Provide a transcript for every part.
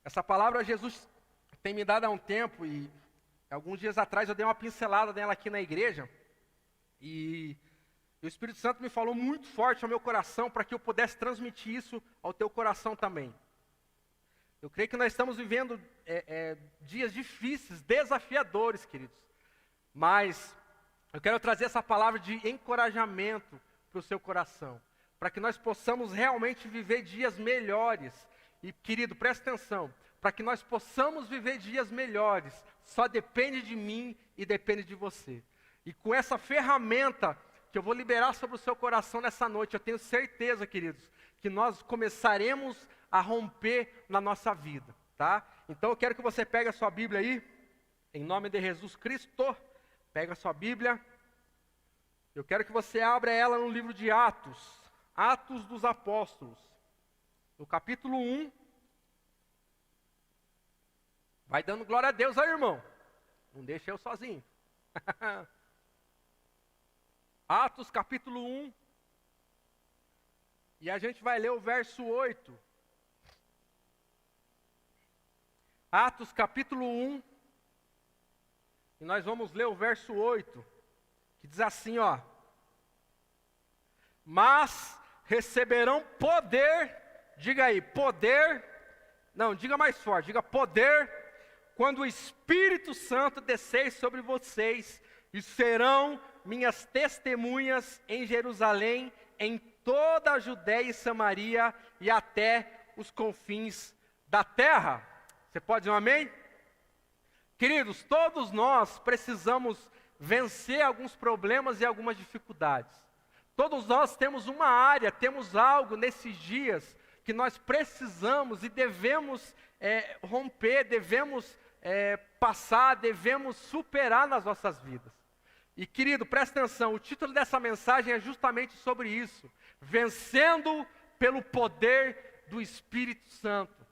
Essa palavra Jesus tem me dado há um tempo e alguns dias atrás eu dei uma pincelada nela aqui na igreja e o Espírito Santo me falou muito forte ao meu coração para que eu pudesse transmitir isso ao teu coração também. Eu creio que nós estamos vivendo dias difíceis, desafiadores, queridos, mas eu quero trazer essa palavra de encorajamento para o seu coração, para que nós possamos realmente viver dias melhores. E, querido, presta atenção, para que nós possamos viver dias melhores, só depende de mim e depende de você. E com essa ferramenta que eu vou liberar sobre o seu coração nessa noite, eu tenho certeza, queridos, que nós começaremos a romper na nossa vida, tá? Então eu quero que você pegue a sua Bíblia aí, em nome de Jesus Cristo, pega a sua Bíblia. Eu quero que você abra ela no livro de Atos, Atos dos Apóstolos, no capítulo 1. Vai dando glória a Deus aí, irmão. Não deixa eu sozinho. Atos capítulo 1. E a gente vai ler o verso 8. Atos capítulo 1. E nós vamos ler o verso 8. Que diz assim, ó. Mas receberão poder. Diga aí, poder. Não, diga mais forte. Diga poder. Quando o Espírito Santo descer sobre vocês. E serão minhas testemunhas em Jerusalém, em toda a Judéia e Samaria e até os confins da terra. Você pode dizer um amém? Queridos, todos nós precisamos vencer alguns problemas e algumas dificuldades. Todos nós temos uma área, temos algo nesses dias que nós precisamos e devemos romper, devemos passar, devemos superar nas nossas vidas. E querido, presta atenção, o título dessa mensagem é justamente sobre isso. Vencendo pelo poder do Espírito Santo.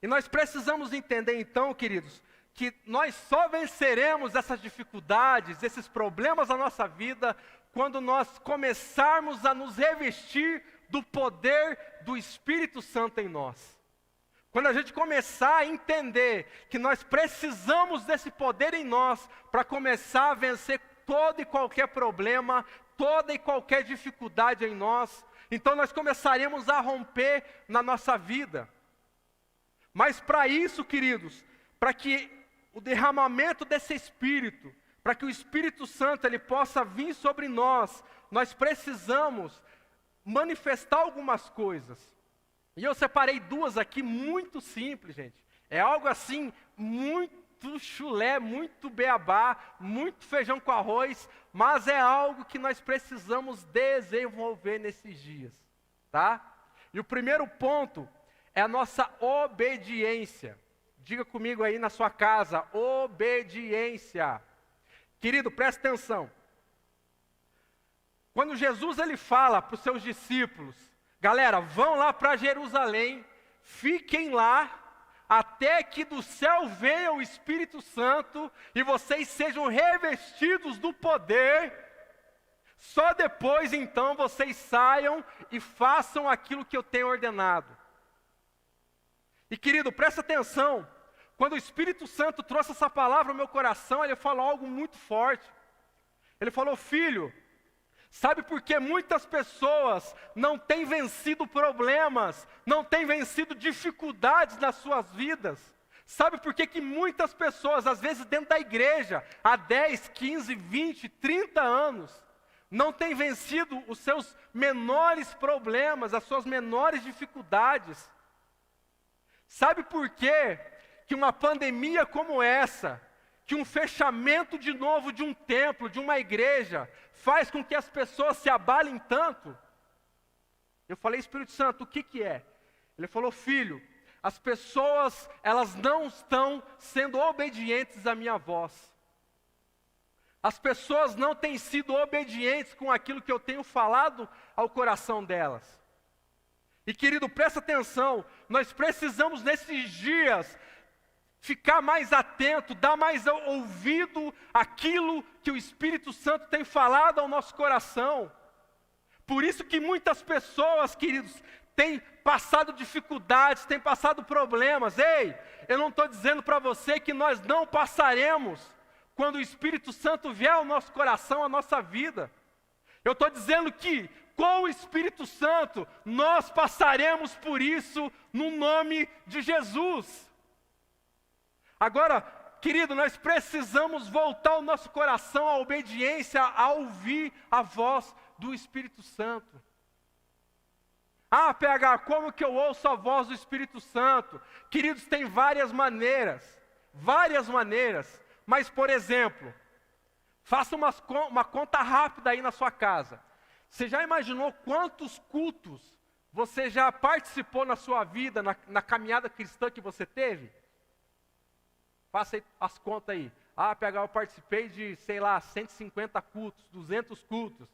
E nós precisamos entender então, queridos, que nós só venceremos essas dificuldades, esses problemas na nossa vida, quando nós começarmos a nos revestir do poder do Espírito Santo em nós. Quando a gente começar a entender que nós precisamos desse poder em nós para começar a vencer todo e qualquer problema, toda e qualquer dificuldade em nós, então nós começaremos a romper na nossa vida. Mas para isso, queridos, para que o derramamento desse Espírito, para que o Espírito Santo ele possa vir sobre nós, nós precisamos manifestar algumas coisas. E eu separei duas aqui muito simples, gente. É algo assim, muito chulé, muito beabá, muito feijão com arroz, mas é algo que nós precisamos desenvolver nesses dias, tá? E o primeiro ponto é a nossa obediência. Diga comigo aí na sua casa, obediência. Querido, presta atenção. Quando Jesus ele fala para os seus discípulos, galera, vão lá para Jerusalém, fiquem lá, até que do céu venha o Espírito Santo e vocês sejam revestidos do poder. Só depois então vocês saiam e façam aquilo que eu tenho ordenado. E querido, presta atenção, quando o Espírito Santo trouxe essa palavra ao meu coração, ele falou algo muito forte. Ele falou, filho, sabe por que muitas pessoas não têm vencido problemas, não têm vencido dificuldades nas suas vidas? Sabe por que muitas pessoas, às vezes dentro da igreja, há 10, 15, 20, 30 anos, não têm vencido os seus menores problemas, as suas menores dificuldades? Sabe por quê que uma pandemia como essa, que um fechamento de novo de um templo, de uma igreja, faz com que as pessoas se abalem tanto? Eu falei, Espírito Santo, o que é? Ele falou, filho, as pessoas, elas não estão sendo obedientes à minha voz. As pessoas não têm sido obedientes com aquilo que eu tenho falado ao coração delas. E querido, presta atenção, nós precisamos nesses dias ficar mais atento, dar mais ouvido àquilo que o Espírito Santo tem falado ao nosso coração. Por isso que muitas pessoas, queridos, tem passado dificuldades, tem passado problemas. Ei, eu não estou dizendo para você que nós não passaremos quando o Espírito Santo vier ao nosso coração, à nossa vida. Eu estou dizendo que com o Espírito Santo nós passaremos por isso no nome de Jesus. Agora, querido, nós precisamos voltar o nosso coração à obediência, a ouvir a voz do Espírito Santo. Ah, PH, como que eu ouço a voz do Espírito Santo? Queridos, tem várias maneiras, mas, por exemplo, faça uma conta rápida aí na sua casa. Você já imaginou quantos cultos você já participou na sua vida, na caminhada cristã que você teve? Faça aí as contas aí. Ah, PH, eu participei de, 150 cultos, 200 cultos.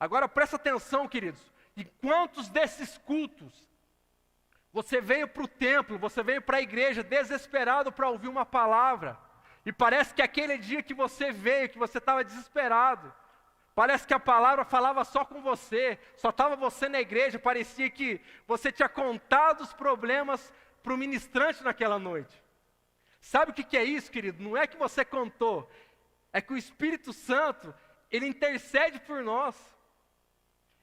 Agora presta atenção, queridos. E quantos desses cultos você veio para o templo, você veio para a igreja desesperado para ouvir uma palavra, e parece que aquele dia que você veio, que você estava desesperado, parece que a palavra falava só com você, só estava você na igreja, parecia que você tinha contado os problemas para o ministrante naquela noite. Sabe o que é isso, querido? Não é que você contou, é que o Espírito Santo, ele intercede por nós.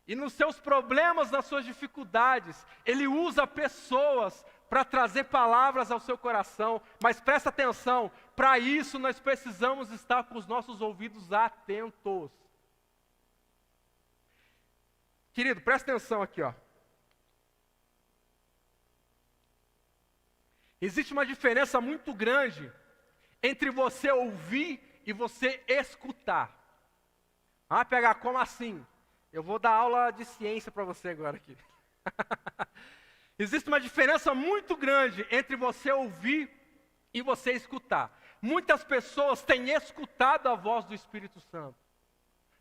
E nos seus problemas, nas suas dificuldades, Ele usa pessoas para trazer palavras ao seu coração. Mas presta atenção, para isso nós precisamos estar com os nossos ouvidos atentos. Querido, presta atenção aqui, ó. Existe uma diferença muito grande entre você ouvir e você escutar. Ah, PH, como assim? Eu vou dar aula de ciência para você agora aqui. Existe uma diferença muito grande entre você ouvir e você escutar. Muitas pessoas têm escutado a voz do Espírito Santo.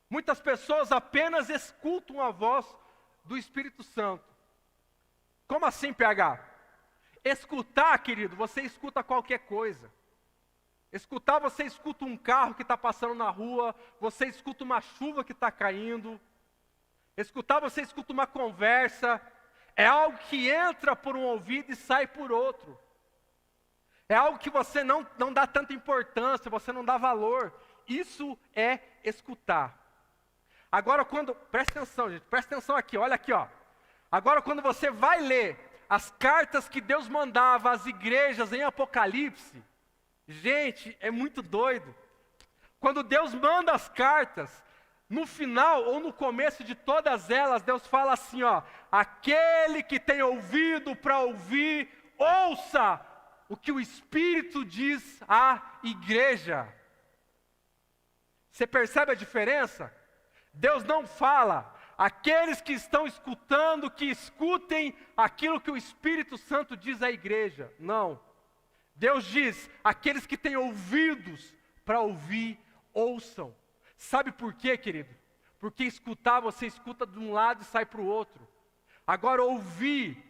Muitas pessoas apenas escutam a voz do Espírito Santo. Como assim, PH? Escutar, querido, você escuta qualquer coisa. Escutar, você escuta um carro que está passando na rua, você escuta uma chuva que está caindo. Escutar, você escuta uma conversa, é algo que entra por um ouvido e sai por outro. É algo que você não dá tanta importância, você não dá valor. Isso é escutar. Agora, presta atenção, gente, presta atenção aqui, olha aqui, ó. Agora, quando você vai ler as cartas que Deus mandava às igrejas em Apocalipse, gente, é muito doido. Quando Deus manda as cartas, no final ou no começo de todas elas, Deus fala assim, ó: aquele que tem ouvido para ouvir, ouça o que o Espírito diz à igreja. Você percebe a diferença? Deus não fala, aqueles que estão escutando, que escutem aquilo que o Espírito Santo diz à igreja. Não. Deus diz, aqueles que têm ouvidos para ouvir, ouçam. Sabe por quê, querido? Porque escutar, você escuta de um lado e sai para o outro. Agora, ouvir,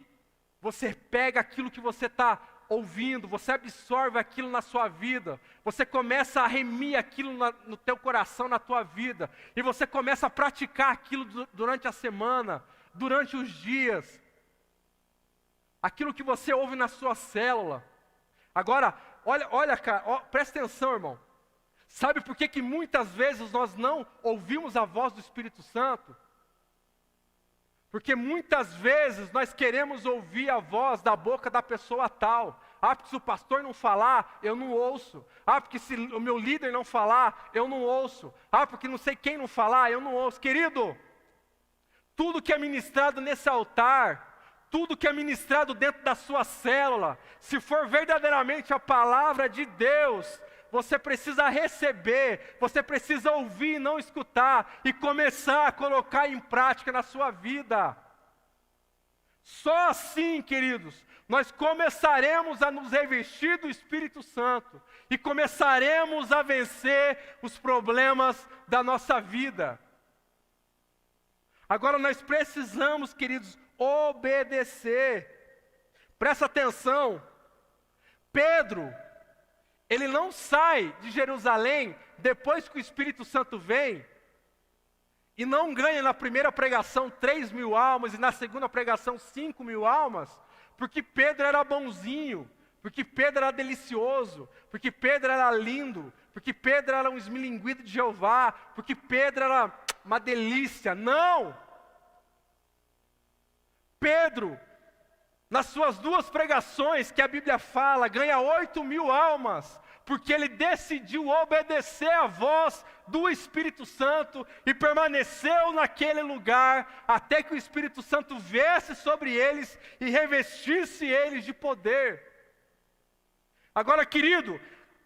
você pega aquilo que você está ouvindo, você absorve aquilo na sua vida, você começa a remir aquilo no teu coração, na tua vida, e você começa a praticar aquilo durante a semana, durante os dias. Aquilo que você ouve na sua célula. Agora, olha, cara, presta atenção, irmão. Sabe por que muitas vezes nós não ouvimos a voz do Espírito Santo? Porque muitas vezes nós queremos ouvir a voz da boca da pessoa tal. Ah, porque se o pastor não falar, eu não ouço. Ah, porque se o meu líder não falar, eu não ouço. Ah, porque não sei quem não falar, eu não ouço. Querido, tudo que é ministrado nesse altar, tudo que é ministrado dentro da sua célula, se for verdadeiramente a palavra de Deus, você precisa receber, você precisa ouvir e não escutar, e começar a colocar em prática na sua vida. Só assim, queridos, nós começaremos a nos revestir do Espírito Santo, e começaremos a vencer os problemas da nossa vida. Agora nós precisamos, queridos, obedecer. Presta atenção, Pedro, ele não sai de Jerusalém depois que o Espírito Santo vem e não ganha na primeira pregação 3.000 almas e na segunda pregação 5.000 almas, porque Pedro era bonzinho, porque Pedro era delicioso, porque Pedro era lindo, porque Pedro era um esmilinguido de Jeová, porque Pedro era uma delícia. Não! Pedro, nas suas 2 pregações que a Bíblia fala, ganha 8.000 almas, porque ele decidiu obedecer à voz do Espírito Santo e permaneceu naquele lugar até que o Espírito Santo viesse sobre eles e revestisse eles de poder. Agora, querido,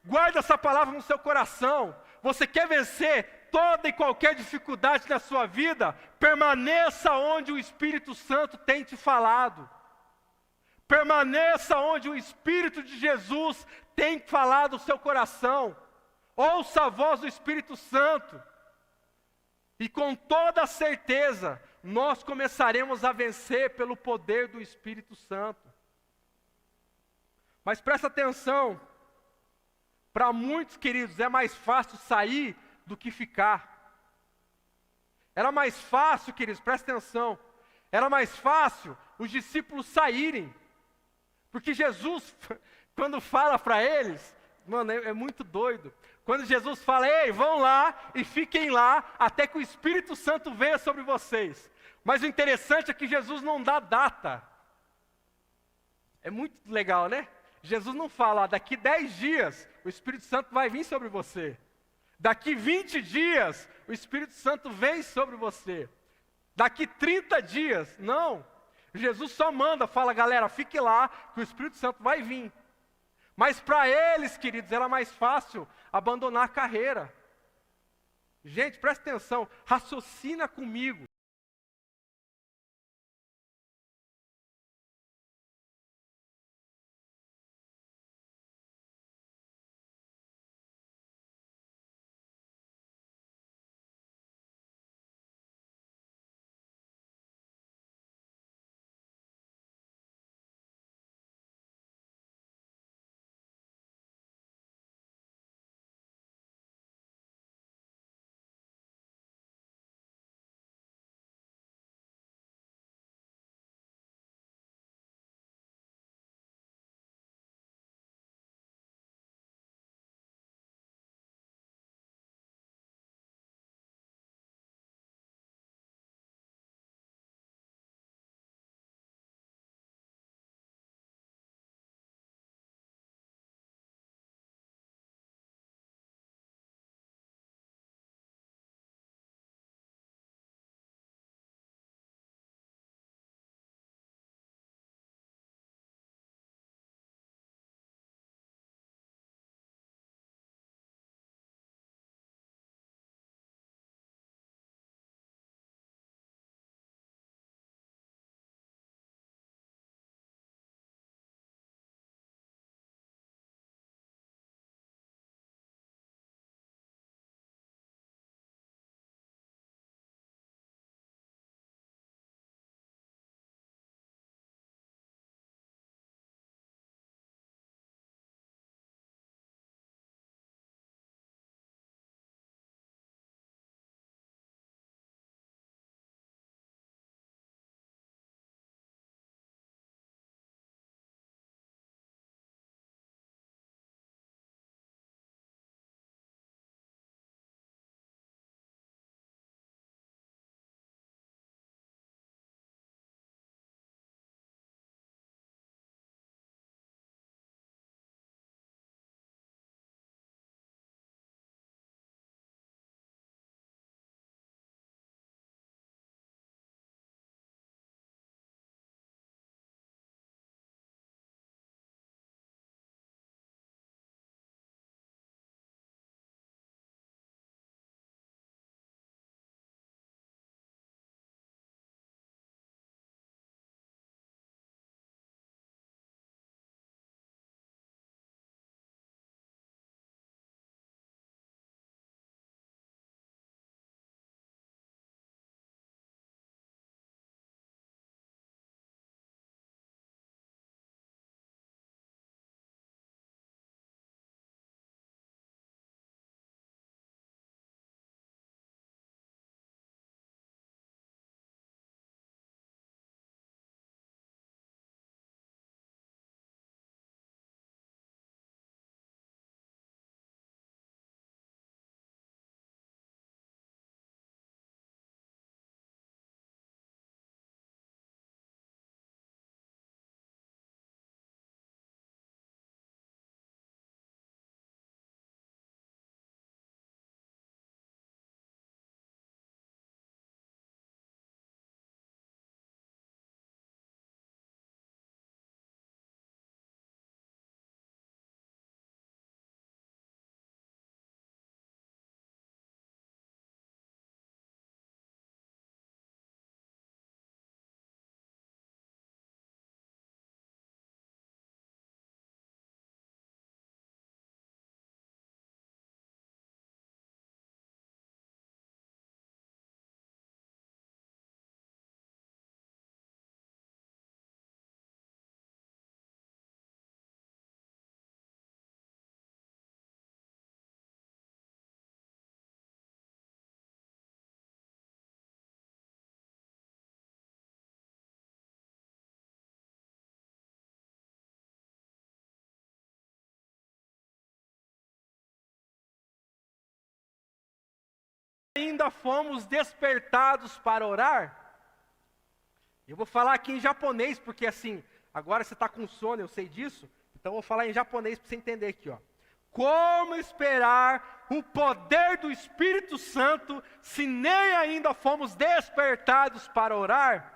guarda essa palavra no seu coração. Você quer vencer toda e qualquer dificuldade na sua vida? Permaneça onde o Espírito Santo tem te falado. Permaneça onde o Espírito de Jesus tem falado o seu coração. Ouça a voz do Espírito Santo. E com toda certeza, nós começaremos a vencer pelo poder do Espírito Santo. Mas presta atenção. Para muitos, queridos, é mais fácil sair do que ficar. Era mais fácil, queridos, presta atenção. Era mais fácil os discípulos saírem. Porque Jesus, quando fala para eles, mano, é muito doido. Quando Jesus fala, ei, vão lá e fiquem lá até que o Espírito Santo venha sobre vocês. Mas o interessante é que Jesus não dá data. É muito legal, né? Jesus não fala, daqui 10 dias o Espírito Santo vai vir sobre você. Daqui 20 dias o Espírito Santo vem sobre você. Daqui 30 dias, não. Jesus só manda, fala, galera, fique lá, que o Espírito Santo vai vir. Mas para eles, queridos, era mais fácil abandonar a carreira. Gente, presta atenção, raciocina comigo. ainda fomos despertados para orar? Eu vou falar aqui em japonês, porque assim, agora você está com sono, eu sei disso, então eu vou falar em japonês para você entender aqui, ó. Como esperar o poder do Espírito Santo se nem ainda fomos despertados para orar?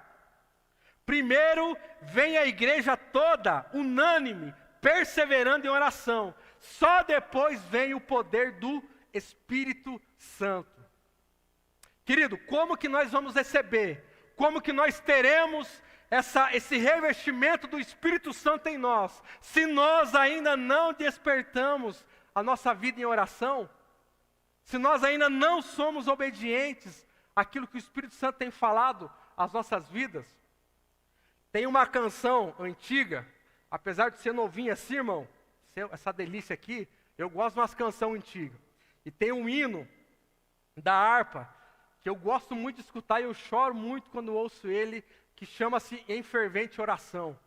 Primeiro vem a igreja toda, unânime, perseverando em oração. Só depois vem o poder do Espírito Santo. Querido, como que nós vamos receber? Como que nós teremos esse revestimento do Espírito Santo em nós, se nós ainda não despertamos a nossa vida em oração? Se nós ainda não somos obedientes àquilo que o Espírito Santo tem falado às nossas vidas? Tem uma canção antiga, apesar de ser novinha assim, irmão, essa delícia aqui, eu gosto de umas canções antigas. E tem um hino da harpa, que eu gosto muito de escutar e eu choro muito quando ouço ele, que chama-se Em Fervente Oração.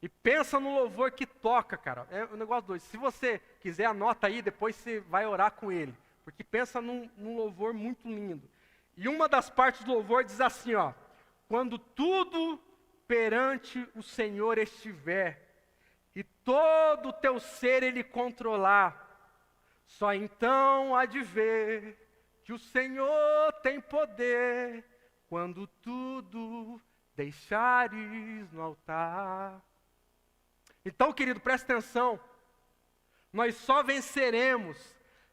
E pensa no louvor que toca, cara, é um negócio doido. Se você quiser, anota aí, depois você vai orar com ele, porque pensa num louvor muito lindo. E uma das partes do louvor diz assim, ó: quando tudo perante o Senhor estiver, e todo o teu ser Ele controlar, só então há de ver que o Senhor tem poder, quando tudo deixares no altar. Então, querido, presta atenção, nós só venceremos,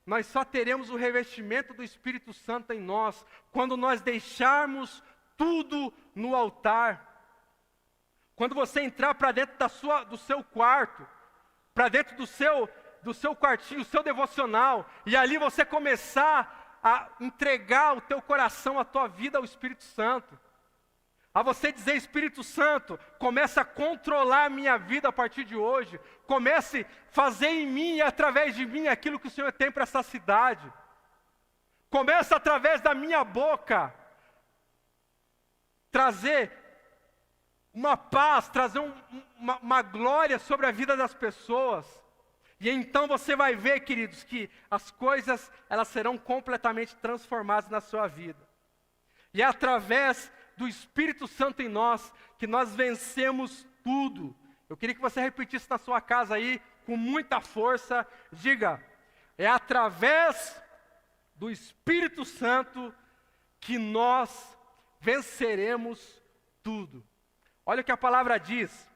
nós só teremos o revestimento do Espírito Santo em nós, quando nós deixarmos tudo no altar. Quando você entrar para dentro do seu quarto, para dentro do seu quartinho, o seu devocional, e ali você começar a entregar o teu coração, a tua vida ao Espírito Santo. A você dizer: Espírito Santo, começa a controlar a minha vida a partir de hoje. Comece a fazer em mim e através de mim aquilo que o Senhor tem para essa cidade. Começa através da minha boca trazer uma paz, trazer uma glória sobre a vida das pessoas. E então você vai ver, queridos, que as coisas, elas serão completamente transformadas na sua vida. E é através do Espírito Santo em nós que nós vencemos tudo. Eu queria que você repetisse na sua casa aí, com muita força. Diga: é através do Espírito Santo que nós venceremos tudo. Olha o que a palavra diz,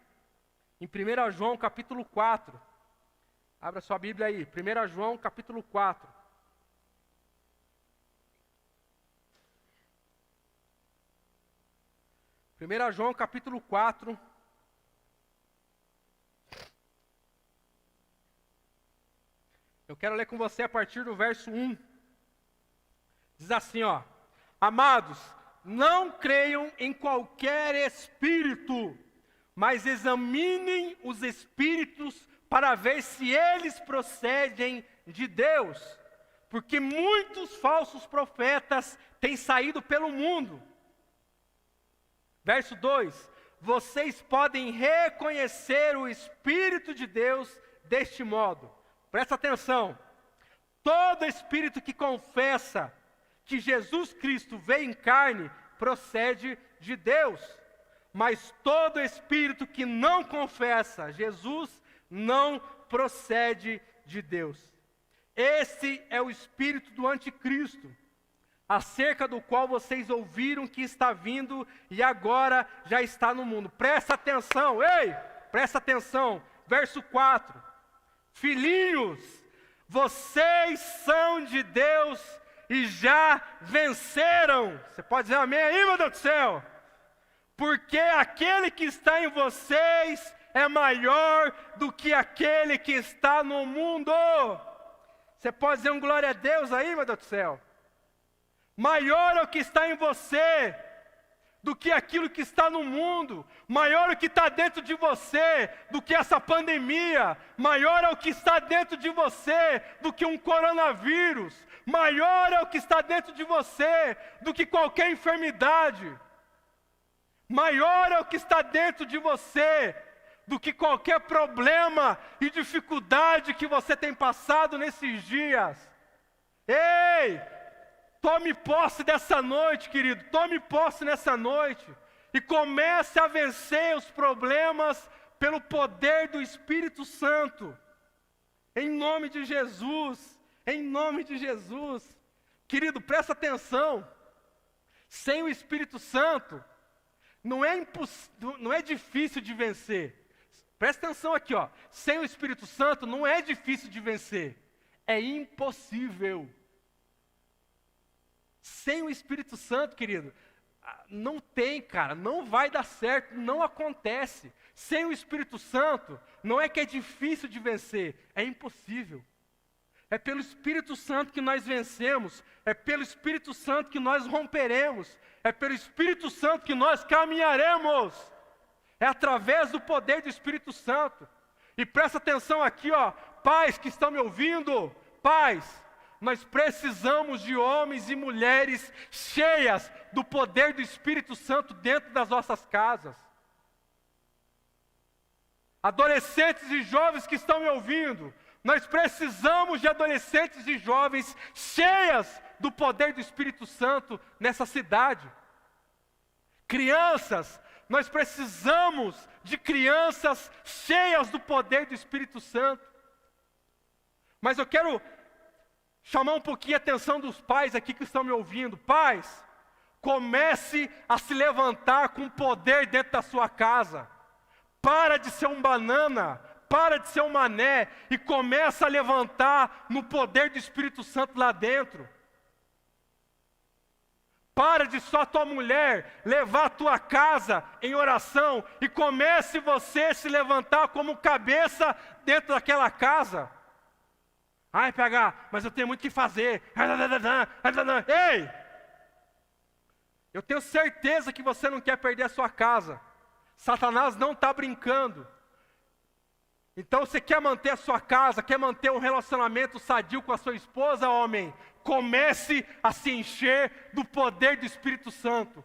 em 1 João capítulo 4. Abra sua Bíblia aí, 1 João capítulo 4. João capítulo 4. Eu quero ler com você a partir do verso 1. Diz assim, ó: amados, não creiam em qualquer espírito, mas examinem os espíritos para ver se eles procedem de Deus, porque muitos falsos profetas têm saído pelo mundo. Verso 2: vocês podem reconhecer o Espírito de Deus deste modo. Presta atenção. Todo espírito que confessa que Jesus Cristo veio em carne procede de Deus. Mas todo espírito que não confessa Jesus não procede de Deus. Esse é o espírito do anticristo, acerca do qual vocês ouviram que está vindo e agora já está no mundo. Presta atenção, ei, presta atenção. Verso 4: filhinhos, vocês são de Deus e já venceram. Você pode dizer amém aí, meu Deus do céu? Porque aquele que está em vocês é maior do que aquele que está no mundo. Você pode dizer um glória a Deus aí, meu Deus do céu? Maior é o que está em você do que aquilo que está no mundo. Maior é o que está dentro de você do que essa pandemia. Maior é o que está dentro de você do que um coronavírus. Maior é o que está dentro de você do que qualquer enfermidade. Maior é o que está dentro de você do que qualquer problema e dificuldade que você tem passado nesses dias. Ei! Tome posse dessa noite, querido. Tome posse nessa noite. E comece a vencer os problemas pelo poder do Espírito Santo. Em nome de Jesus. Em nome de Jesus. Querido, presta atenção. Sem o Espírito Santo, não é difícil de vencer. Presta atenção aqui, ó. Sem o Espírito Santo, não é difícil de vencer. É impossível. Sem o Espírito Santo, querido, não tem, cara, não vai dar certo, não acontece. Sem o Espírito Santo, não é que é difícil de vencer, é impossível. É pelo Espírito Santo que nós vencemos, é pelo Espírito Santo que nós romperemos, é pelo Espírito Santo que nós caminharemos. É através do poder do Espírito Santo. E presta atenção aqui, ó, pais que estão me ouvindo, pais, nós precisamos de homens e mulheres cheias do poder do Espírito Santo dentro das nossas casas. Adolescentes e jovens que estão me ouvindo, nós precisamos de adolescentes e jovens cheias do poder do Espírito Santo nessa cidade. Crianças, nós precisamos de crianças cheias do poder do Espírito Santo. Mas eu quero chamar um pouquinho a atenção dos pais aqui que estão me ouvindo. Pais, comece a se levantar com poder dentro da sua casa. Para de ser um banana, para de ser um mané e começa a levantar no poder do Espírito Santo lá dentro. Para de só tua mulher levar a tua casa em oração e comece você a se levantar como cabeça dentro daquela casa. Ai, PH, mas eu tenho muito o que fazer. Ei! Eu tenho certeza que você não quer perder a sua casa. Satanás não está brincando. Então você quer manter a sua casa, quer manter um relacionamento sadio com a sua esposa, homem? Comece a se encher do poder do Espírito Santo.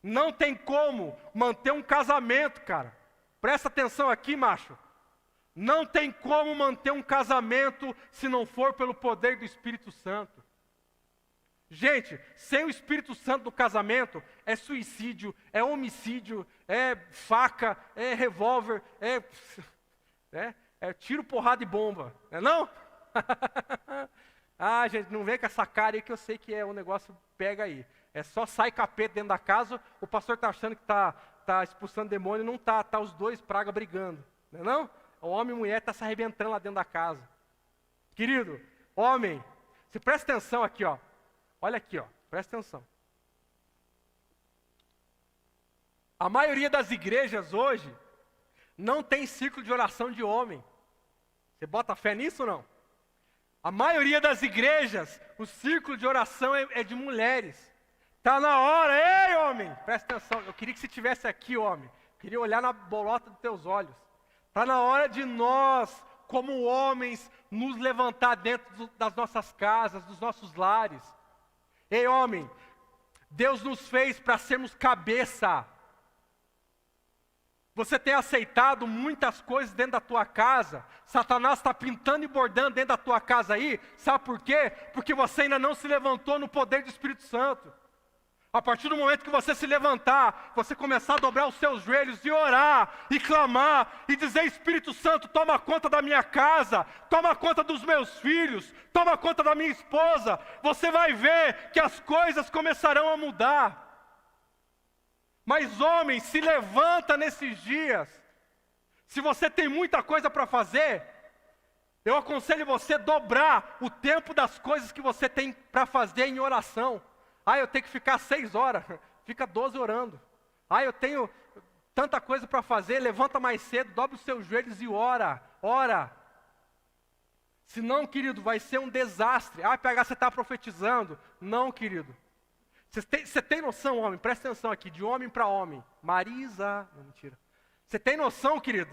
Não tem como manter um casamento, cara. Presta atenção aqui, macho. Não tem como manter um casamento se não for pelo poder do Espírito Santo. Gente, sem o Espírito Santo no casamento, é suicídio, é homicídio, é faca, é revólver, é tiro, porrada e bomba. Não é não? Ah, gente, não vem com essa cara aí que eu sei que o negócio pega aí. É só sai capeta dentro da casa, o pastor está achando que está expulsando demônio, não está, está os dois praga brigando. Não é não? O homem e a mulher estão se arrebentando lá dentro da casa. Querido, homem, você presta atenção aqui, ó. Olha aqui, ó, presta atenção. A maioria das igrejas hoje não tem círculo de oração de homem. Você bota fé nisso ou não? A maioria das igrejas, o círculo de oração é de mulheres. Está na hora, ei homem, presta atenção. Eu queria que você estivesse aqui, homem. Eu queria olhar na bolota dos teus olhos. Está na hora de nós, como homens, nos levantar dentro das nossas casas, dos nossos lares. Ei homem, Deus nos fez para sermos cabeça. Você tem aceitado muitas coisas dentro da tua casa. Satanás está pintando e bordando dentro da tua casa aí. Sabe por quê? Porque você ainda não se levantou no poder do Espírito Santo. A partir do momento que você se levantar, você começar a dobrar os seus joelhos e orar, e clamar, e dizer: Espírito Santo, toma conta da minha casa, toma conta dos meus filhos, toma conta da minha esposa, você vai ver que as coisas começarão a mudar. Mas homem, se levanta nesses dias. Se você tem muita coisa para fazer, eu aconselho você a dobrar o tempo das coisas que você tem para fazer em oração. Ah, eu tenho que ficar 6 horas, fica 12 orando. Ah, eu tenho tanta coisa para fazer, levanta mais cedo, dobra os seus joelhos e ora, ora. Senão, querido, vai ser um desastre. Ah, PH, você está profetizando. Não, querido. Você tem noção, homem, presta atenção aqui, de homem para homem. Marisa, não, mentira. Você tem noção, querido,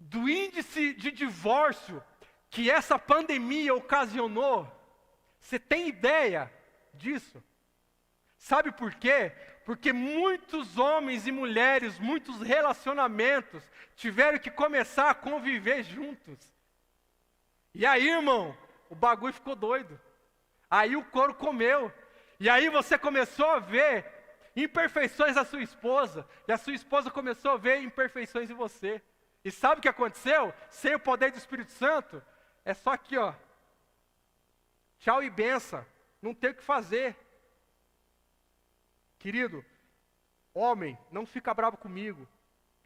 do índice de divórcio que essa pandemia ocasionou? Você tem ideia disso? Sabe por quê? Porque muitos homens e mulheres, muitos relacionamentos tiveram que começar a conviver juntos. E aí, irmão, o bagulho ficou doido. Aí o couro comeu. E aí você começou a ver imperfeições da sua esposa. E a sua esposa começou a ver imperfeições em você. E sabe o que aconteceu? Sem o poder do Espírito Santo, é só aqui, ó. Tchau e benção. Não tem o que fazer. Querido, homem, não fica bravo comigo,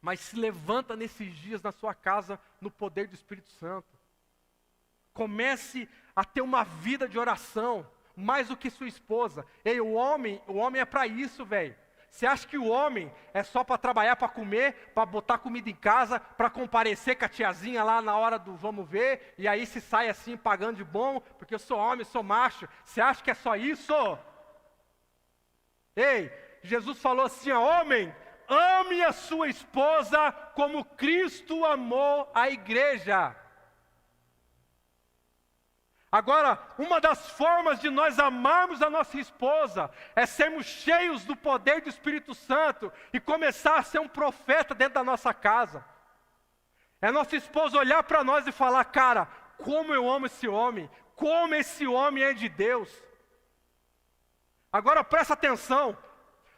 mas se levanta nesses dias na sua casa no poder do Espírito Santo. Comece a ter uma vida de oração, mais do que sua esposa. Ei, o homem é para isso, velho. Você acha que o homem é só para trabalhar, para comer, para botar comida em casa, para comparecer com a tiazinha lá na hora do vamos ver, e aí se sai assim pagando de bom, porque eu sou homem, sou macho. Você acha que é só isso? Ei, Jesus falou assim, ó, homem, ame a sua esposa como Cristo amou a igreja. Agora, uma das formas de nós amarmos a nossa esposa é sermos cheios do poder do Espírito Santo e começar a ser um profeta dentro da nossa casa. É nossa esposa olhar para nós e falar, cara, como eu amo esse homem, como esse homem é de Deus. Agora presta atenção,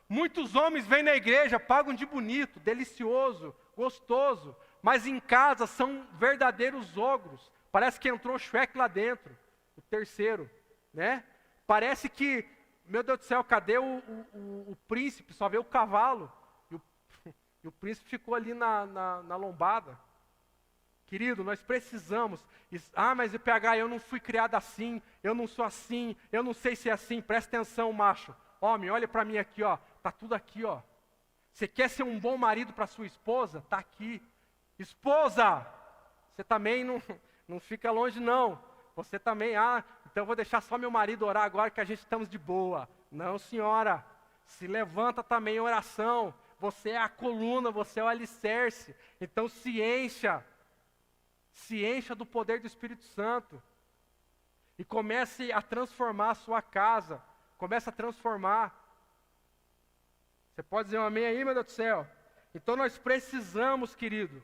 muitos homens vêm na igreja, pagam de bonito, delicioso, gostoso, mas em casa são verdadeiros ogros. Parece que entrou Shrek lá dentro, o terceiro, né? Parece que, meu Deus do céu, cadê o príncipe? Só vê o cavalo. E o príncipe ficou ali na lombada. Querido, nós precisamos. Mas o PH, eu não fui criado assim, eu não sou assim, eu não sei se é assim. Presta atenção, macho. Homem, olha para mim aqui, ó. Tá tudo aqui, ó. Você quer ser um bom marido para sua esposa? Tá aqui. Esposa, você também não fica longe, não. Você também, então eu vou deixar só meu marido orar agora que a gente estamos de boa. Não, senhora. Se levanta também em oração. Você é a coluna, você é o alicerce. Então se encha. Se encha do poder do Espírito Santo. E comece a transformar a sua casa. Comece a transformar. Você pode dizer um amém aí, meu Deus do céu? Então nós precisamos, querido,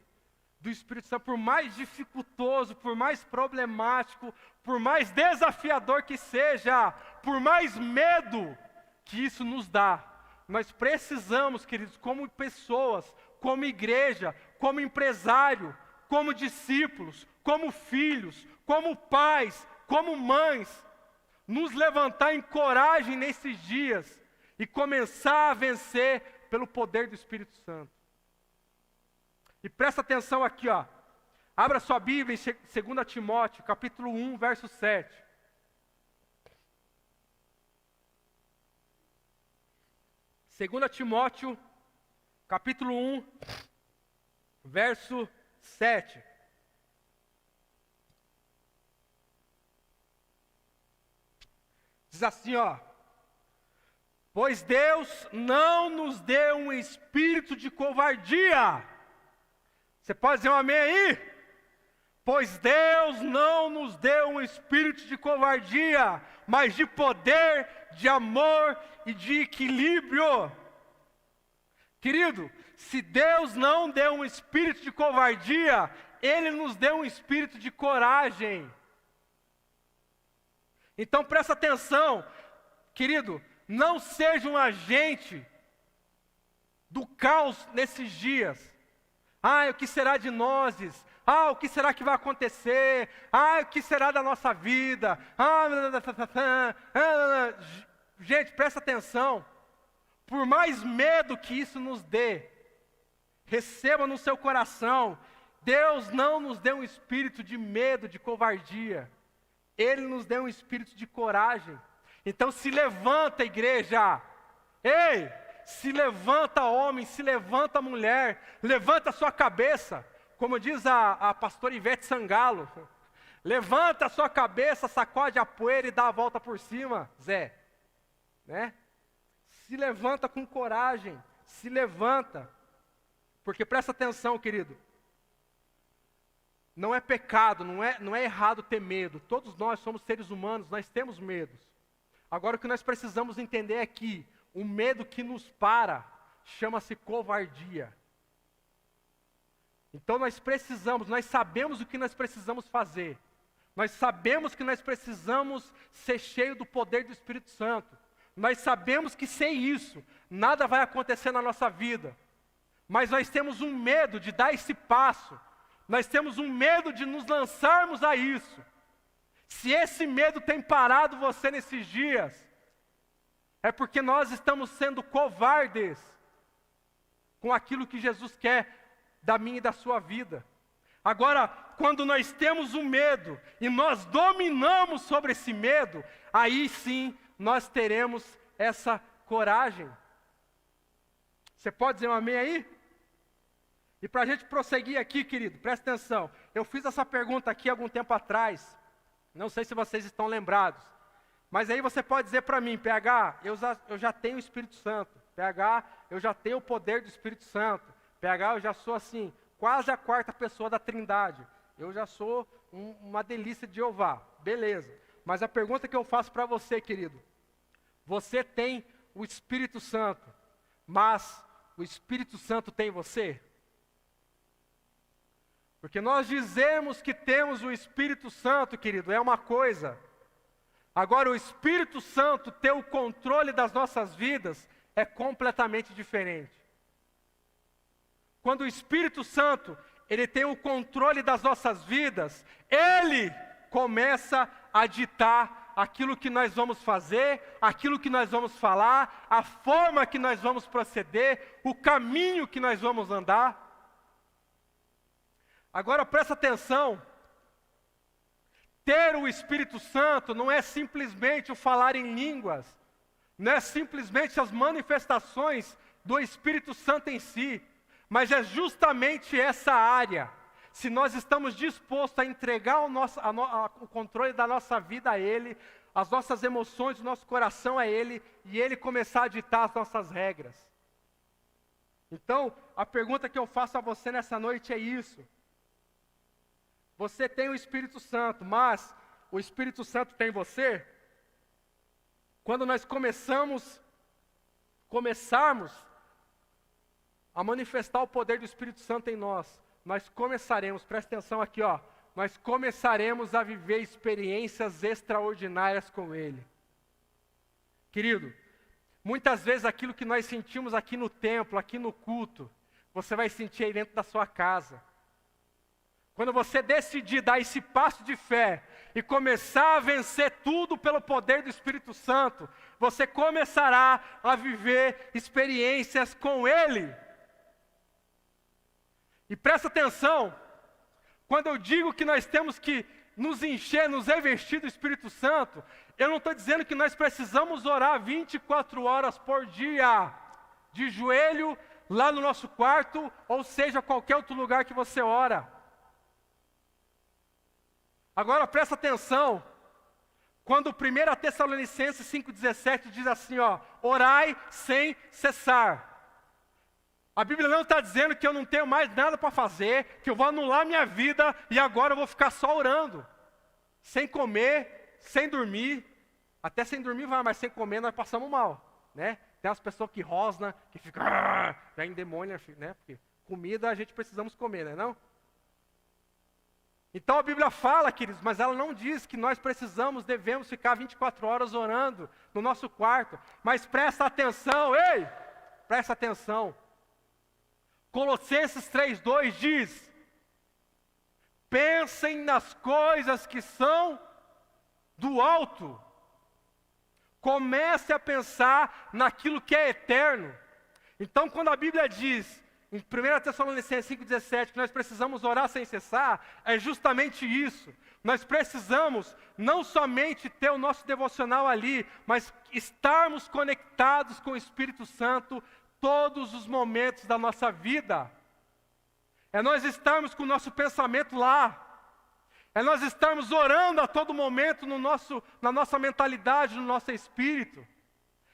do Espírito Santo, por mais dificultoso, por mais problemático, por mais desafiador que seja, por mais medo que isso nos dá. Nós precisamos, queridos, como pessoas, como igreja, como empresário, como discípulos, como filhos, como pais, como mães, nos levantar em coragem nesses dias e começar a vencer pelo poder do Espírito Santo. E presta atenção aqui, ó. Abra sua Bíblia em 2 Timóteo, capítulo 1, verso 7. Segunda Timóteo, capítulo 1, verso 7. Diz assim, ó. Pois Deus não nos deu um espírito de covardia. Você pode dizer um amém aí? Pois Deus não nos deu um espírito de covardia, mas de poder, de amor e de equilíbrio. Querido, se Deus não deu um espírito de covardia, Ele nos deu um espírito de coragem. Então presta atenção, querido, não seja um agente do caos nesses dias. O que será de nós? O que será que vai acontecer? O que será da nossa vida? Gente, presta atenção. Por mais medo que isso nos dê, receba no seu coração, Deus não nos deu um espírito de medo, de covardia. Ele nos deu um espírito de coragem. Então se levanta, igreja. Ei! Se levanta, homem, se levanta, mulher, levanta a sua cabeça, como diz a pastora Ivete Sangalo, levanta a sua cabeça, sacode a poeira e dá a volta por cima, Zé, né? Se levanta com coragem, se levanta, porque presta atenção, querido, não é pecado, não é errado ter medo, todos nós somos seres humanos, nós temos medos. Agora o que nós precisamos entender é que o medo que nos para chama-se covardia. Então nós sabemos o que nós precisamos fazer. Nós sabemos que nós precisamos ser cheios do poder do Espírito Santo. Nós sabemos que sem isso, nada vai acontecer na nossa vida. Mas nós temos um medo de dar esse passo. Nós temos um medo de nos lançarmos a isso. Se esse medo tem parado você nesses dias, é porque nós estamos sendo covardes com aquilo que Jesus quer da minha e da sua vida. Agora, quando nós temos um medo e nós dominamos sobre esse medo, aí sim nós teremos essa coragem. Você pode dizer um amém aí? E para a gente prosseguir aqui, querido, presta atenção. Eu fiz essa pergunta aqui algum tempo atrás. Não sei se vocês estão lembrados. Mas aí você pode dizer para mim, PH, eu já tenho o Espírito Santo. PH, eu já tenho o poder do Espírito Santo. PH, eu já sou assim, quase a quarta pessoa da Trindade. Eu já sou uma delícia de Jeová. Beleza. Mas a pergunta que eu faço para você, querido. Você tem o Espírito Santo, mas o Espírito Santo tem você? Porque nós dizemos que temos o Espírito Santo, querido, é uma coisa. Agora, o Espírito Santo ter o controle das nossas vidas é completamente diferente. Quando o Espírito Santo, ele tem o controle das nossas vidas, ele começa a ditar aquilo que nós vamos fazer, aquilo que nós vamos falar, a forma que nós vamos proceder, o caminho que nós vamos andar. Agora presta atenção, ter o Espírito Santo não é simplesmente o falar em línguas, não é simplesmente as manifestações do Espírito Santo em si, mas é justamente essa área. Se nós estamos dispostos a entregar o controle da nossa vida a Ele, as nossas emoções, o nosso coração a Ele, e Ele começar a ditar as nossas regras. Então, a pergunta que eu faço a você nessa noite é isso. Você tem o Espírito Santo, mas o Espírito Santo tem você? Quando nós começarmos a manifestar o poder do Espírito Santo em nós começaremos, presta atenção aqui, ó, nós começaremos a viver experiências extraordinárias com Ele. Querido, muitas vezes aquilo que nós sentimos aqui no templo, aqui no culto, você vai sentir aí dentro da sua casa. Quando você decidir dar esse passo de fé e começar a vencer tudo pelo poder do Espírito Santo, você começará a viver experiências com Ele. E presta atenção, quando eu digo que nós temos que nos encher, nos revestir do Espírito Santo, eu não estou dizendo que nós precisamos orar 24 horas por dia, de joelho, lá no nosso quarto, ou seja, qualquer outro lugar que você ora. Agora presta atenção, quando 1 Tessalonicenses 5,17 diz assim, ó, orai sem cessar. A Bíblia não está dizendo que eu não tenho mais nada para fazer, que eu vou anular minha vida e agora eu vou ficar só orando. Sem comer, sem dormir, até sem dormir vai, mas sem comer nós passamos mal, né? Tem as pessoas que rosnam, que ficam, já endemoniam, né? Porque comida a gente precisamos comer, né não? Então a Bíblia fala, queridos, mas ela não diz que nós devemos ficar 24 horas orando no nosso quarto. Mas presta atenção, ei! Presta atenção. Colossenses 3,2 diz: pensem nas coisas que são do alto. Comece a pensar naquilo que é eterno. Então quando a Bíblia diz, em 1 Tessalonicenses 5,17, que nós precisamos orar sem cessar, é justamente isso. Nós precisamos não somente ter o nosso devocional ali, mas estarmos conectados com o Espírito Santo todos os momentos da nossa vida. É nós estarmos com o nosso pensamento lá. É nós estarmos orando a todo momento na nossa mentalidade, no nosso espírito.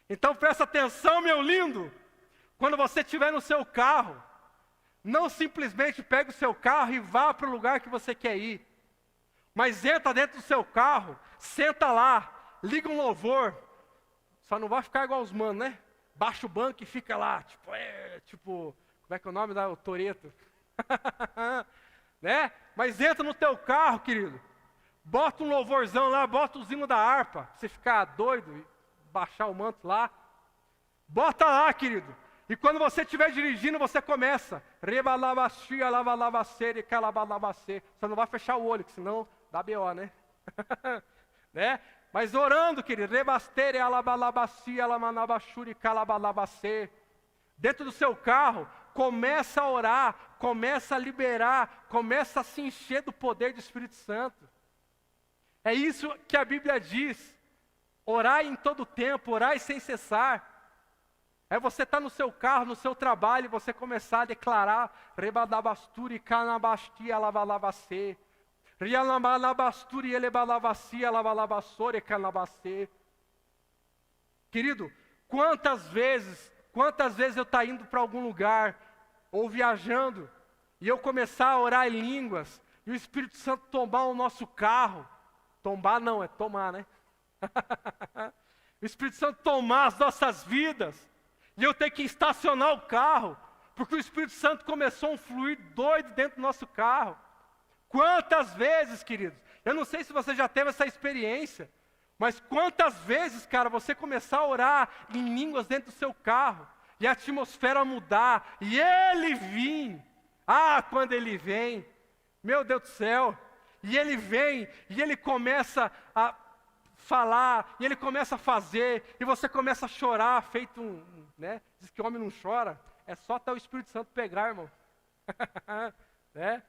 Então presta atenção, meu lindo. Quando você estiver no seu carro, não simplesmente pegue o seu carro e vá para o lugar que você quer ir. Mas entra dentro do seu carro, senta lá, liga um louvor. Só não vai ficar igual os manos, né? Baixa o banco e fica lá, como é que é o nome da Toreto? Né? Mas entra no teu carro, querido. Bota um louvorzão lá, bota os hinos da harpa, pra você ficar doido e baixar o manto lá. Bota lá, querido. E quando você estiver dirigindo, você começa. Você não vai fechar o olho, que senão dá BO, né? Né? Mas orando, querido. Dentro do seu carro, começa a orar, começa a liberar, começa a se encher do poder do Espírito Santo. É isso que a Bíblia diz. Orai em todo tempo, orai sem cessar. É você estar no seu carro, no seu trabalho, e você começar a declarar Rebadabasturi, Canabastia, Lavalavacê, Rialamalabasturi, Elebalavacia, Lavalavassore, Canabacê. Querido, quantas vezes eu estou indo para algum lugar, ou viajando, e eu começar a orar em línguas, e o Espírito Santo tomar o nosso carro. Tombar não, é tomar, né? O Espírito Santo tomar as nossas vidas. E eu ter que estacionar o carro, porque o Espírito Santo começou um fluir doido dentro do nosso carro. Quantas vezes, queridos, eu não sei se você já teve essa experiência, mas quantas vezes, cara, você começar a orar em línguas dentro do seu carro, e a atmosfera mudar, e ele vir. Quando ele vem, meu Deus do céu, e ele vem, e ele começa a falar, e ele começa a fazer, e você começa a chorar, feito né? Diz que homem não chora, é só até o Espírito Santo pegar, irmão. Né?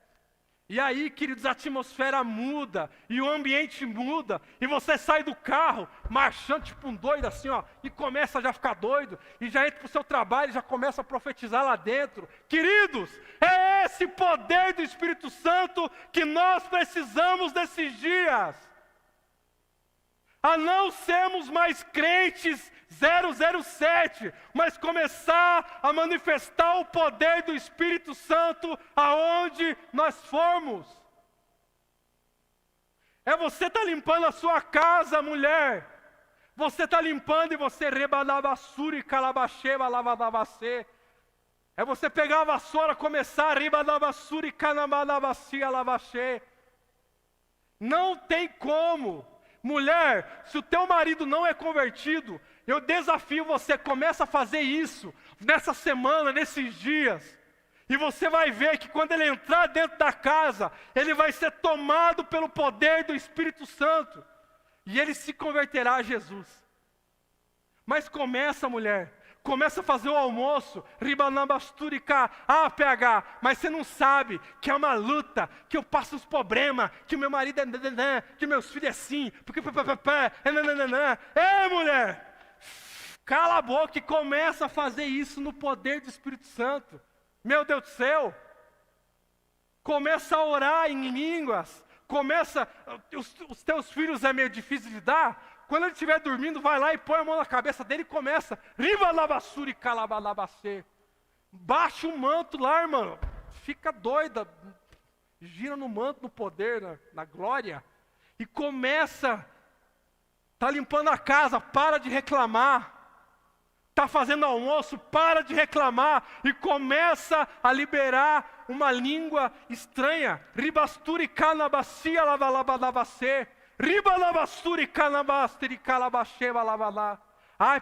E aí, queridos, a atmosfera muda, e o ambiente muda, e você sai do carro, marchando tipo um doido assim, ó, e começa a já ficar doido, e já entra para o seu trabalho, e já começa a profetizar lá dentro. Queridos, é esse poder do Espírito Santo que nós precisamos nesses dias. A não sermos mais crentes 007, mas começar a manifestar o poder do Espírito Santo aonde nós formos. É você estar limpando a sua casa, mulher. Você está limpando e você rebalabassuri calabacheva lavadavacê. É você pegar a vassoura, começar ribalabassuri canabalabacia lavachê. Não tem como. Mulher, se o teu marido não é convertido, eu desafio você, começa a fazer isso nessa semana, nesses dias. E você vai ver que quando ele entrar dentro da casa, ele vai ser tomado pelo poder do Espírito Santo. E ele se converterá a Jesus. Mas começa, mulher. Começa a fazer o almoço, ribanabasturica, PH, mas você não sabe que é uma luta, que eu passo os problemas, que o meu marido é que meus filhos é assim, porque mulher, cala a boca e começa a fazer isso no poder do Espírito Santo. Meu Deus do céu, começa a orar em línguas, os teus filhos é meio difícil de lidar. Quando ele estiver dormindo, vai lá e põe a mão na cabeça dele e começa. Ribalabasuri calabalabacê. Baixa o manto lá, irmão. Fica doida. Gira no manto, no poder, na glória. E começa. Está limpando a casa, para de reclamar. Está fazendo almoço, para de reclamar. E começa a liberar uma língua estranha. Ribasturi canabacia lavalabadabacê.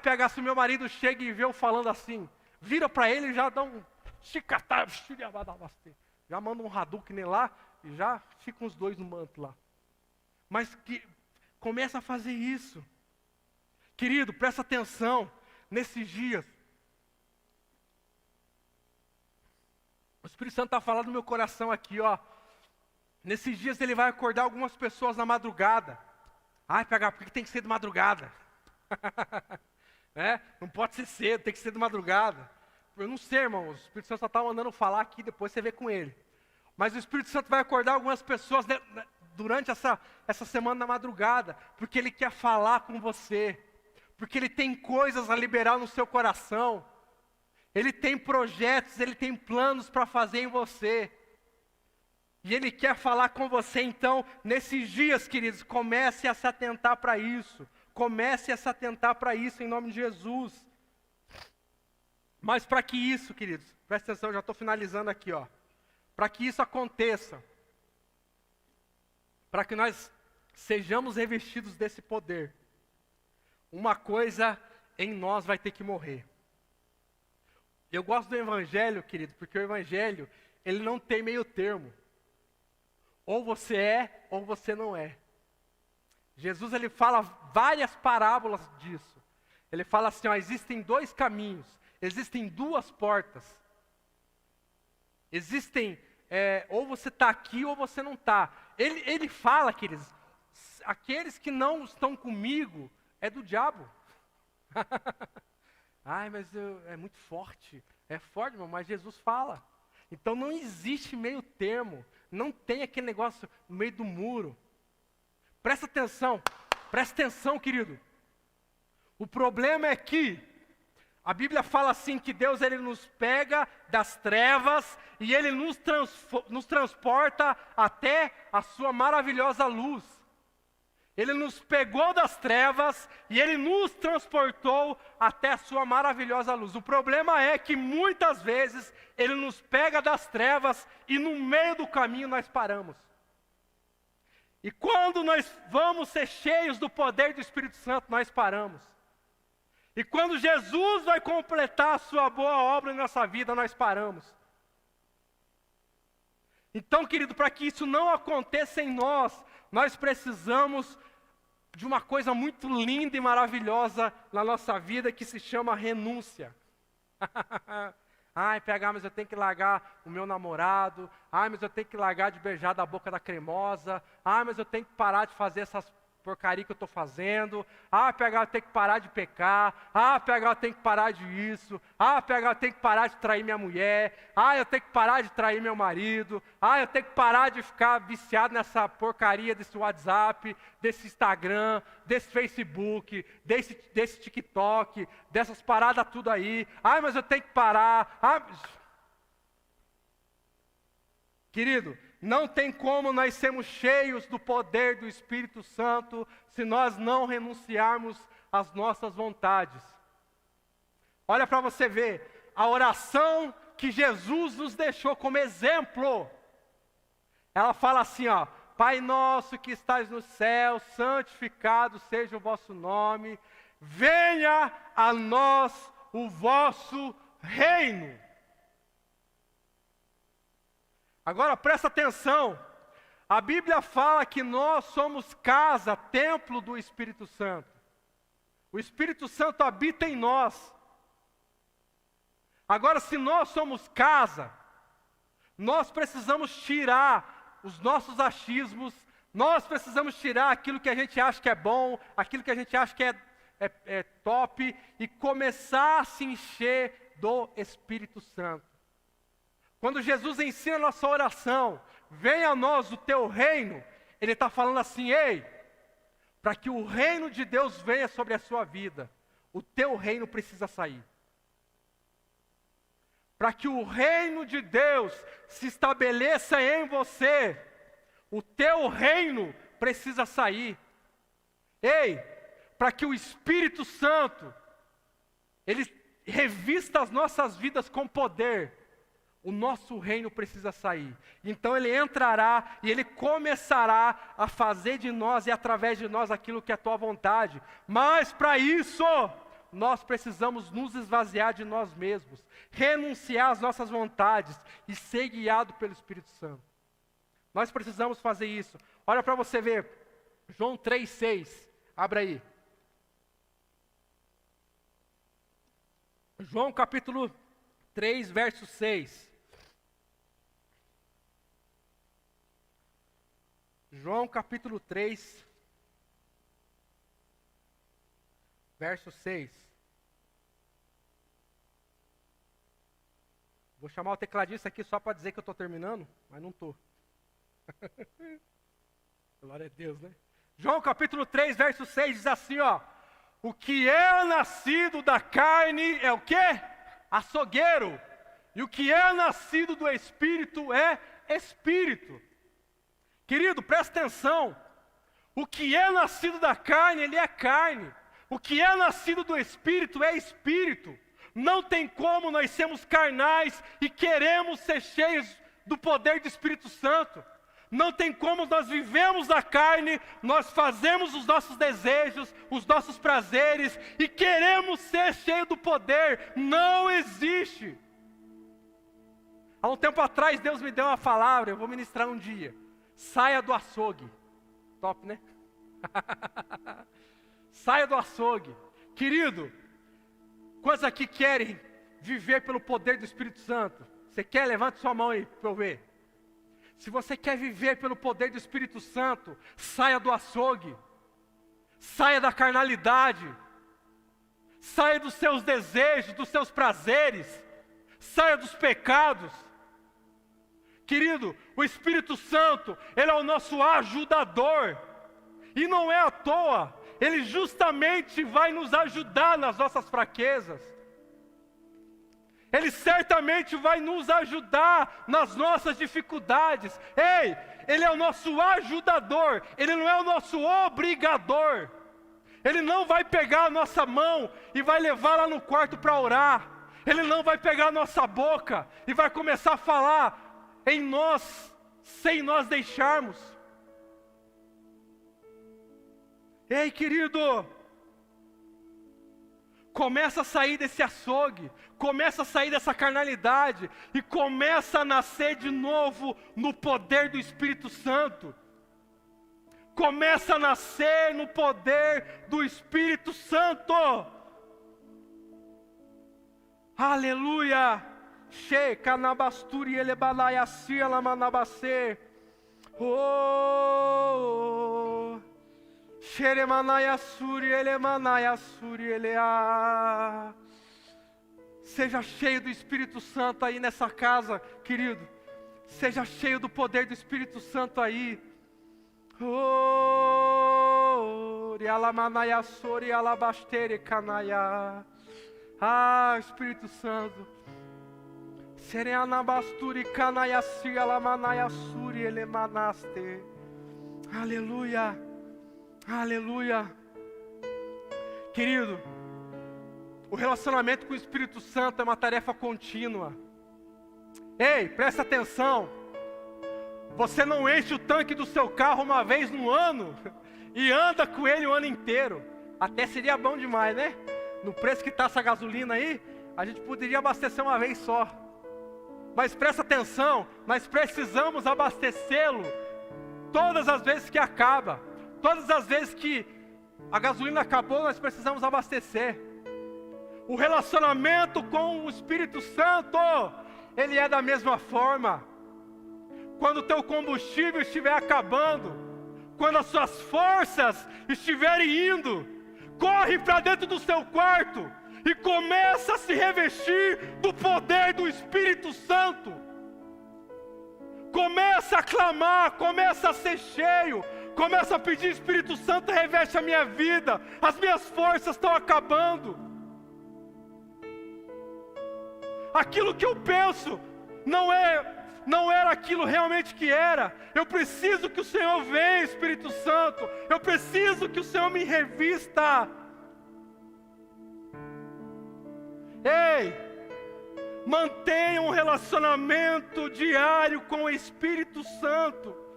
PH, se meu marido chega e vê eu falando assim, vira para ele e já dá um chicatar, já manda um Hadouken nele lá e já ficam os dois no manto lá. Mas que começa a fazer isso. Querido, presta atenção nesses dias. O Espírito Santo está falando no meu coração aqui, ó. Nesses dias ele vai acordar algumas pessoas na madrugada. PH, por que tem que ser de madrugada? Não pode ser cedo, tem que ser de madrugada. Eu não sei, irmão, o Espírito Santo só está mandando falar aqui, depois você vê com ele. Mas o Espírito Santo vai acordar algumas pessoas durante essa semana na madrugada, porque ele quer falar com você. Porque ele tem coisas a liberar no seu coração. Ele tem projetos, ele tem planos para fazer em você. E Ele quer falar com você, então, nesses dias, queridos, comece a se atentar para isso. Comece a se atentar para isso, em nome de Jesus. Mas para que isso, queridos, presta atenção, já estou finalizando aqui, ó. Para que isso aconteça, para que nós sejamos revestidos desse poder, uma coisa em nós vai ter que morrer. Eu gosto do Evangelho, querido, porque o Evangelho, ele não tem meio termo. Ou você é, ou você não é. Jesus, ele fala várias parábolas disso. Ele fala assim, ó, existem dois caminhos, existem duas portas. Existem, ou você está aqui ou você não está. Ele fala, queridos, aqueles que não estão comigo é do diabo. Ai, mas é muito forte. É forte, irmão, mas Jesus fala. Então não existe meio termo. Não tem aquele negócio no meio do muro. Presta atenção, querido. O problema é que a Bíblia fala assim que Deus, ele nos pega das trevas e ele nos transporta até a sua maravilhosa luz. Ele nos pegou das trevas e ele nos transportou até a sua maravilhosa luz. O problema é que muitas vezes ele nos pega das trevas e no meio do caminho nós paramos. E quando nós vamos ser cheios do poder do Espírito Santo, nós paramos. E quando Jesus vai completar a sua boa obra em nossa vida, nós paramos. Então, querido, para que isso não aconteça em nós, nós precisamos de uma coisa muito linda e maravilhosa na nossa vida que se chama renúncia. Ai, PH, mas eu tenho que largar o meu namorado. Ai, mas eu tenho que largar de beijar da boca da cremosa. Ai, mas eu tenho que parar de fazer essas porcaria que eu estou fazendo. Ah, PH, eu tenho que parar de pecar. Ah, PH, eu tenho que parar de isso. Ah, PH, eu tenho que parar de trair minha mulher. Ah, eu tenho que parar de trair meu marido. Ah, eu tenho que parar de ficar viciado nessa porcaria desse WhatsApp, desse Instagram, desse Facebook, desse TikTok, dessas paradas tudo aí. Ah, mas eu tenho que parar. Ah... Querido, não tem como nós sermos cheios do poder do Espírito Santo se nós não renunciarmos às nossas vontades. Olha para você ver, a oração que Jesus nos deixou como exemplo, ela fala assim, ó, Pai nosso que estás no céu, santificado seja o vosso nome, venha a nós o vosso reino. Agora presta atenção, a Bíblia fala que nós somos casa, templo do Espírito Santo. O Espírito Santo habita em nós. Agora, se nós somos casa, nós precisamos tirar os nossos achismos, nós precisamos tirar aquilo que a gente acha que é bom, aquilo que a gente acha que é top, e começar a se encher do Espírito Santo. Quando Jesus ensina a nossa oração, venha a nós o teu reino, Ele está falando assim, ei, para que o reino de Deus venha sobre a sua vida, o teu reino precisa sair. Para que o reino de Deus se estabeleça em você, o teu reino precisa sair. Ei, para que o Espírito Santo, Ele revista as nossas vidas com poder, o nosso reino precisa sair. Então Ele entrará e Ele começará a fazer de nós e através de nós aquilo que é a tua vontade. Mas para isso, nós precisamos nos esvaziar de nós mesmos, renunciar às nossas vontades e ser guiado pelo Espírito Santo. Nós precisamos fazer isso. Olha para você ver, João 3,6, abra aí. João capítulo 3, verso 6. João capítulo 3, verso 6. Vou chamar o tecladista aqui só para dizer que eu estou terminando, mas não estou. Glória a Deus, né? João capítulo 3, verso 6 diz assim, ó. O que é nascido da carne é o quê? Açougueiro. E o que é nascido do Espírito é Espírito. Querido, presta atenção. O que é nascido da carne, ele é carne. O que é nascido do Espírito é Espírito. Não tem como nós sermos carnais e queremos ser cheios do poder do Espírito Santo. Não tem como nós vivemos da carne, nós fazemos os nossos desejos, os nossos prazeres e queremos ser cheios do poder. Não existe. Há um tempo atrás Deus me deu uma palavra, eu vou ministrar um dia. Saia do açougue. Top, né? Saia do açougue. Querido, quantos aqui querem viver pelo poder do Espírito Santo? Você quer? Levante sua mão aí para eu ver. Se você quer viver pelo poder do Espírito Santo, saia do açougue, saia da carnalidade, saia dos seus desejos, dos seus prazeres, saia dos pecados. Querido, o Espírito Santo, Ele é o nosso ajudador, e não é à toa, Ele justamente vai nos ajudar nas nossas fraquezas. Ele certamente vai nos ajudar nas nossas dificuldades. Ei, Ele é o nosso ajudador, Ele não é o nosso obrigador. Ele não vai pegar a nossa mão e vai levar lá no quarto para orar. Ele não vai pegar a nossa boca e vai começar a falar em nós, sem nós deixarmos. Ei, querido, começa a sair desse açougue, começa a sair dessa carnalidade e começa a nascer de novo no poder do Espírito Santo. Começa a nascer no poder do Espírito Santo. Aleluia. Shekanabasturi elebalayasi alamanabase. Oh. Sheremanayasuri elemanayasuri elea. Seja cheio do Espírito Santo aí nessa casa, querido. Seja cheio do poder do Espírito Santo aí. Oh, rialamanayasuri alabastere kanaya. Ah, Espírito Santo. Sereanabasturi kanayasi alamanayasuri elemanaste. Aleluia. Aleluia. Querido, o relacionamento com o Espírito Santo é uma tarefa contínua. Ei, presta atenção. Você não enche o tanque do seu carro uma vez no ano e anda com ele o ano inteiro. Até seria bom demais, né? No preço que está essa gasolina aí, a gente poderia abastecer uma vez só. Mas presta atenção, nós precisamos abastecê-lo todas as vezes que acaba. Todas as vezes que a gasolina acabou, nós precisamos abastecer. O relacionamento com o Espírito Santo, ele é da mesma forma. Quando o teu combustível estiver acabando, quando as suas forças estiverem indo, corre para dentro do seu quarto e começa a se revestir do poder do Espírito Santo. Começa a clamar, começa a ser cheio. Começa a pedir: Espírito Santo, reveste a minha vida. As minhas forças estão acabando. Aquilo que eu penso não era aquilo realmente que era. Eu preciso que o Senhor venha, Espírito Santo. Eu preciso que o Senhor me revista. Ei, mantenha um relacionamento diário com o Espírito Santo.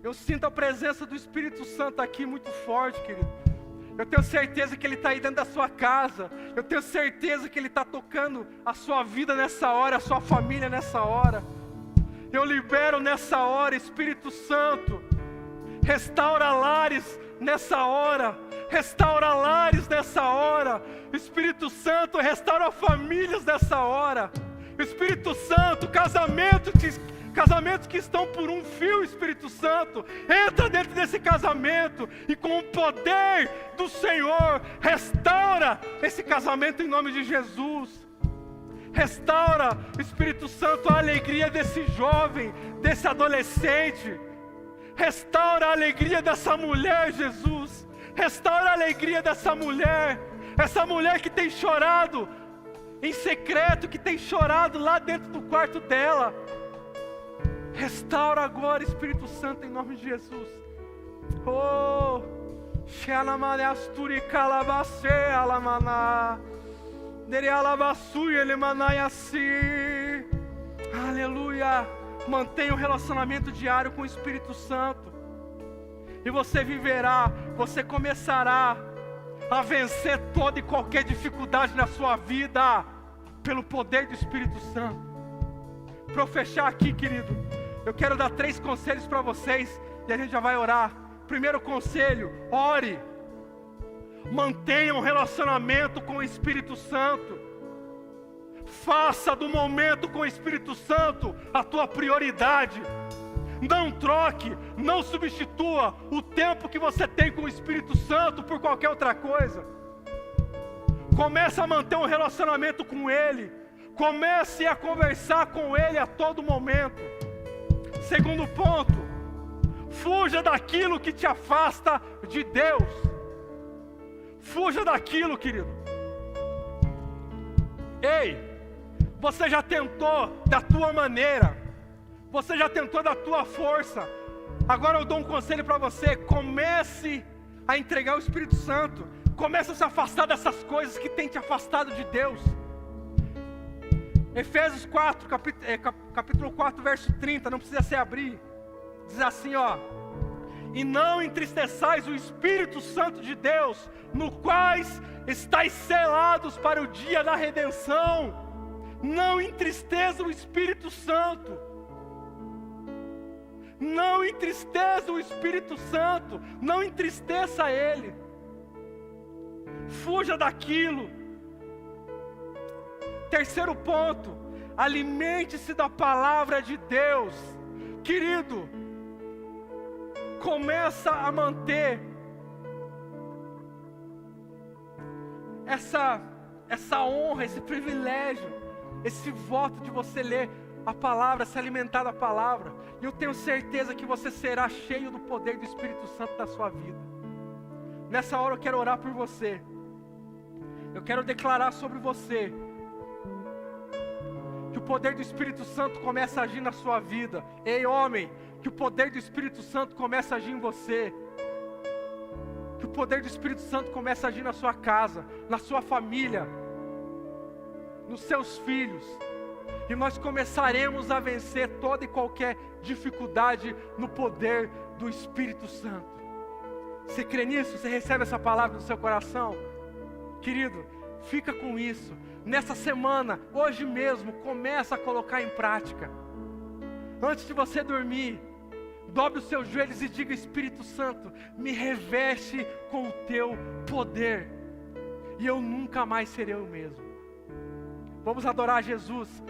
Eu sinto a presença do Espírito Santo aqui muito forte, querido. Eu tenho certeza que Ele está aí dentro da sua casa. Eu tenho certeza que Ele está tocando a sua vida nessa hora, a sua família nessa hora. Eu libero nessa hora, Espírito Santo. Restaura lares nessa hora. Restaura lares nessa hora. Espírito Santo, restaura famílias nessa hora. Espírito Santo, casamentos que estão por um fio, Espírito Santo, entra dentro desse casamento e com o poder do Senhor, restaura esse casamento em nome de Jesus. Restaura, Espírito Santo, a alegria desse jovem, desse adolescente. Restaura a alegria dessa mulher, Jesus. Restaura a alegria dessa mulher, essa mulher que tem chorado em secreto, que tem chorado lá dentro do quarto dela. Restaura agora, Espírito Santo, em nome de Jesus. Oh, Aleluia. Mantenha um relacionamento diário com o Espírito Santo. E você viverá, você começará a vencer toda e qualquer dificuldade na sua vida, pelo poder do Espírito Santo. Para fechar aqui, querido, eu quero dar 3 conselhos para vocês, e a gente já vai orar. Primeiro conselho: ore. Mantenha um relacionamento com o Espírito Santo. Faça do momento com o Espírito Santo a tua prioridade. Não troque, não substitua o tempo que você tem com o Espírito Santo por qualquer outra coisa. Comece a manter um relacionamento com Ele. Comece a conversar com Ele a todo momento. Segundo ponto: fuja daquilo que te afasta de Deus. Fuja daquilo, querido. Ei, você já tentou da tua maneira, você já tentou da tua força. Agora eu dou um conselho para você: comece a entregar o Espírito Santo. Comece a se afastar dessas coisas que tem te afastado de Deus. Efésios 4, capítulo 4, verso 30, não precisa se abrir. Diz assim, ó: e não entristeçais o Espírito Santo de Deus, no quais estáis selados para o dia da redenção. Não entristeça o Espírito Santo. Não entristeça o Espírito Santo. Não entristeça Ele. Fuja daquilo. Terceiro ponto: alimente-se da palavra de Deus. Querido, começa a manter essa honra, esse privilégio, esse voto de você ler a palavra, se alimentar da palavra. E eu tenho certeza que você será cheio do poder do Espírito Santo na sua vida. Nessa hora eu quero orar por você. Eu quero declarar sobre você que o poder do Espírito Santo começa a agir na sua vida. Ei, homem, que o poder do Espírito Santo começa a agir em você. Que o poder do Espírito Santo começa a agir na sua casa, na sua família, nos seus filhos. E nós começaremos a vencer toda e qualquer dificuldade no poder do Espírito Santo. Você crê nisso? Você recebe essa palavra no seu coração? Querido, fica com isso. Nessa semana, hoje mesmo, começa a colocar em prática. Antes de você dormir, dobre os seus joelhos e diga: Espírito Santo, me reveste com o teu poder, e eu nunca mais serei o mesmo. Vamos adorar Jesus.